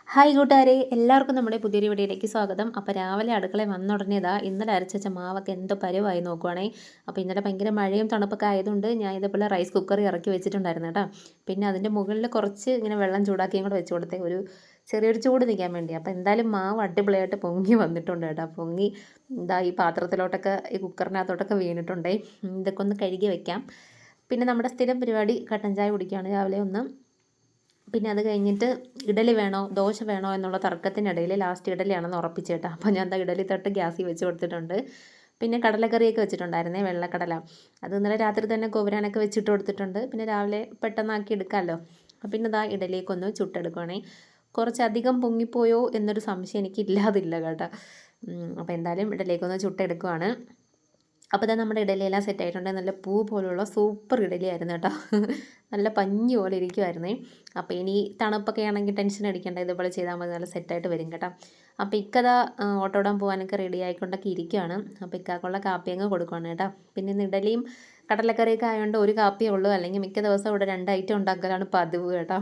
Hi കൂട്ടുകാരെ, എല്ലാവർക്കും നമ്മുടെ പുതിയൊരു വീഡിയോയിലേക്ക് സ്വാഗതം. അപ്പോൾ രാവിലെ അടുക്കളയിൽ വന്ന ഉടനെ ഇന്നലെ അരച്ച മാവൊക്കെ എന്തോ പരുവായി നോക്കുവാണേ. അപ്പോൾ ഇന്നലെ ഭയങ്കര മഴയും തണുപ്പൊക്കെ ആയതുകൊണ്ട് ഞാൻ ഇതേപോലെ റൈസ് കുക്കറിൽ ഇറക്കി വെച്ചിട്ടുണ്ടായിരുന്നു കേട്ടോ. പിന്നെ അതിൻ്റെ മുകളിൽ കുറച്ച് ഇങ്ങനെ വെള്ളം ചൂടാക്കിയും കൂടെ വെച്ച് കൊടുത്തേ, ഒരു ചെറിയൊരു ചൂട് നിൽക്കാൻ വേണ്ടി. അപ്പോൾ എന്തായാലും മാവ് അടിപൊളിയായിട്ട് പൊങ്ങി വന്നിട്ടുണ്ട് കേട്ടോ. പൊങ്ങി ഈ പാത്രത്തിലോട്ടൊക്കെ ഈ കുക്കറിനകത്തോട്ടൊക്കെ വീണിട്ടുണ്ടേ. ഇതൊക്കെ ഒന്ന് കഴുകി വെക്കാം. പിന്നെ നമ്മുടെ സ്ഥിരം പരിപാടി കട്ടൻ ചായ കുടിക്കുകയാണ് രാവിലെ ഒന്ന്. പിന്നെ അത് കഴിഞ്ഞിട്ട് ഇഡലി വേണോ ദോശ വേണോ എന്നുള്ള തർക്കത്തിനിടയിൽ ലാസ്റ്റ് ഇഡലിയാണെന്ന് ഉറപ്പിച്ചേട്ടാ. അപ്പോൾ ഞാൻ ഇഡലി തട്ട് ഗ്യാസിൽ വെച്ച് കൊടുത്തിട്ടുണ്ട്. പിന്നെ കടലക്കറിയൊക്കെ വെച്ചിട്ടുണ്ടായിരുന്നേ, വെള്ളക്കടല. അത് ഇന്നലെ രാത്രി തന്നെ കോവരാനൊക്കെ വെച്ചിട്ട് കൊടുത്തിട്ടുണ്ട്. പിന്നെ രാവിലെ പെട്ടെന്നാക്കി എടുക്കാമല്ലോ. പിന്നെ ഇഡലിയൊക്കെ ചുട്ടെടുക്കുകയാണേ. കുറച്ചധികം പൊങ്ങിപ്പോയോ എന്നൊരു സംശയം എനിക്ക് ഇല്ലാതില്ല കേട്ടോ. അപ്പോൾ എന്തായാലും ഇഡലിയൊക്കെ ചുട്ടെടുക്കുവാണ്. അപ്പോൾ നമ്മുടെ ഇഡലിയെല്ലാം സെറ്റ് ആയിട്ടുണ്ട്. നല്ല പൂ പോലുള്ള സൂപ്പർ ഇഡലിയായിരുന്നു കേട്ടോ. നല്ല പഞ്ഞി പോലെ ഇരിക്കുമായിരുന്നേ. അപ്പോൾ ഇനി തണുപ്പൊക്കെ ആണെങ്കിൽ ടെൻഷൻ അടിക്കേണ്ട, ഇതുപോലെ ചെയ്താൽ മതി, നല്ല സെറ്റായിട്ട് വരും കേട്ടോ. അപ്പോൾ ഇക്കതാ ഓട്ടോടാൻ പോകാനൊക്കെ റെഡി ആയിക്കൊണ്ടൊക്കെ ഇരിക്കുകയാണ്. അപ്പോൾ ഇക്കാക്കുള്ള കാപ്പി അങ്ങ് കൊടുക്കുകയാണ് കേട്ടോ. പിന്നെ ഇന്ന് ഇഡലിയും കടലക്കറിയൊക്കെ ആയതുകൊണ്ട് ഒരു കാപ്പിയേ ഉള്ളൂ. അല്ലെങ്കിൽ മിക്ക ദിവസം ഇവിടെ 2 ഐറ്റം ഉണ്ടാക്കലാണ് പതിവ് കേട്ടോ.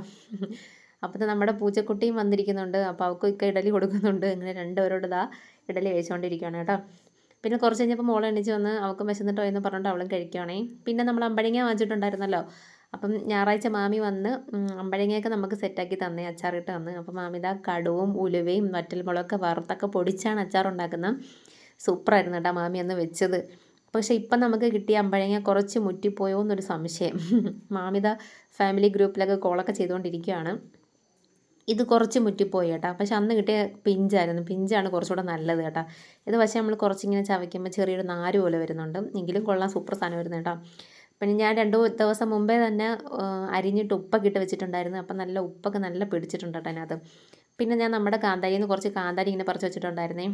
അപ്പോൾ നമ്മുടെ പൂച്ചക്കുട്ടിയും വന്നിരിക്കുന്നുണ്ട്. അപ്പോൾ അവൾക്കും ഇക്ക ഇഡലി കൊടുക്കുന്നുണ്ട്. അങ്ങനെ രണ്ടുപേരോട് ഇഡലി കഴിച്ചുകൊണ്ടിരിക്കുകയാണ് കേട്ടോ. പിന്നെ കുറച്ച് കഴിഞ്ഞപ്പോൾ മോൾ എണീച്ച് വന്ന് അവൾക്കും വിശന്നിട്ടോ എന്ന് പറഞ്ഞിട്ട് അവളും കഴിക്കുകയാണേ. പിന്നെ നമ്മൾ അമ്പഴങ്ങ വാങ്ങിച്ചിട്ടുണ്ടായിരുന്നല്ലോ. അപ്പം ഞായറാഴ്ച മാമി വന്ന് അമ്പഴങ്ങയൊക്കെ നമുക്ക് സെറ്റാക്കി തന്നേ, അച്ചാറിട്ട് തന്ന്. അപ്പോൾ മാമി കടുവും ഉലുവയും വറ്റൽമുളകൊക്കെ വറുത്തൊക്കെ പൊടിച്ചാണ് അച്ചാർ ഉണ്ടാക്കുന്നത്. സൂപ്പറായിരുന്നു കേട്ടോ മാമി അന്ന് വെച്ചത്. പക്ഷേ ഇപ്പം നമുക്ക് കിട്ടിയ അമ്പഴങ്ങ കുറച്ച് മുറ്റിപ്പോയോ എന്നൊരു സംശയം. മാമിത ഫാമിലി ഗ്രൂപ്പിലൊക്കെ കോളൊക്കെ ചെയ്തുകൊണ്ടിരിക്കുകയാണ്. ഇത് കുറച്ച് മുറ്റിപ്പോയി കേട്ടോ. പക്ഷെ അന്ന് കിട്ടിയ പിഞ്ചായിരുന്നു. പിഞ്ചാണ് കുറച്ചുകൂടെ നല്ലത് കേട്ടോ. ഇത് പക്ഷേ നമ്മൾ കുറച്ചിങ്ങനെ ചവയ്ക്കുമ്പോൾ ചെറിയൊരു നാര് പോലെ വരുന്നുണ്ട്. എങ്കിലും കൊള്ളാം, സൂപ്പർ സാധനം വരുന്നത് കേട്ടോ. പിന്നെ ഞാൻ 2 ദിവസം മുമ്പേ തന്നെ അരിഞ്ഞിട്ട് ഉപ്പൊക്കെ ഇട്ട് വെച്ചിട്ടുണ്ടായിരുന്നു. അപ്പം നല്ല ഉപ്പൊക്കെ നല്ല പിടിച്ചിട്ടുണ്ട് കേട്ടോ അതിനകത്ത്. പിന്നെ ഞാൻ നമ്മുടെ കാന്താരിയിൽ നിന്ന് കുറച്ച് കാന്താരി ഇങ്ങനെ പറിച്ച് വെച്ചിട്ടുണ്ടായിരുന്നേ.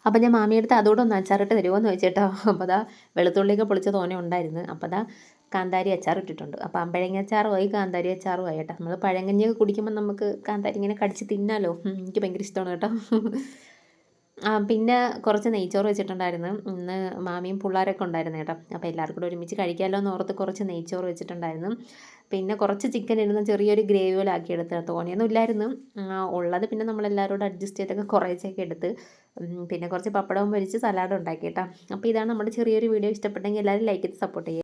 അപ്പോൾ ഞാൻ മാമിയെടുത്ത് അതോടെ ഒന്ന് അച്ചാറിട്ട് തരുമോ എന്ന് ചോദിച്ചേട്ടോ. അപ്പോൾ വെളുത്തുള്ളിയൊക്കെ പൊളിച്ച തോനെ ഉണ്ടായിരുന്നു. അപ്പോൾ കാന്താരി അച്ചാർ ഇട്ടിട്ടുണ്ട്. അപ്പോൾ അമ്പഴങ്ങ അച്ചാറുമായി കാന്താരി അച്ചാറുമായി കേട്ടോ. നമ്മൾ പഴങ്കഞ്ഞിയൊക്കെ കുടിക്കുമ്പോൾ നമുക്ക് കാന്താരി ഇങ്ങനെ കടിച്ച് തിന്നാലോ. എനിക്ക് ഭയങ്കര ഇഷ്ടമാണ് കേട്ടോ. പിന്നെ കുറച്ച് നെയ്ച്ചോറ് വെച്ചിട്ടുണ്ടായിരുന്നു. ഇന്ന് മാമിയും പിള്ളേരൊക്കെ ഉണ്ടായിരുന്നു കേട്ടോ. അപ്പോൾ എല്ലാവർക്കും കൂടെ ഒരുമിച്ച് കഴിക്കാമല്ലോ എന്ന് ഓർത്ത് കുറച്ച് നെയ്ച്ചോറ് വെച്ചിട്ടുണ്ടായിരുന്നു. പിന്നെ കുറച്ച് ചിക്കൻ ഇരുന്ന് ചെറിയൊരു ഗ്രേവി പോലെ ആക്കിയെടുത്ത്, തോനെയൊന്നും ഇല്ലായിരുന്നു. ഉള്ളത് പിന്നെ നമ്മളെല്ലാവരോടും അഡ്ജസ്റ്റ് ചെയ്തൊക്കെ കുറേശ്ശൊക്കെ എടുത്ത്. പിന്നെ കുറച്ച് പപ്പടവും പൊരിച്ച് സലാഡ് ഉണ്ടാക്കി കേട്ടോ. അപ്പോൾ ഇതാണ് നമ്മുടെ ചെറിയൊരു വീഡിയോ. ഇഷ്ടപ്പെട്ടെങ്കിൽ എല്ലാവരും ലൈക്ക് ചെയ്ത് സപ്പോർട്ട് ചെയ്യുക.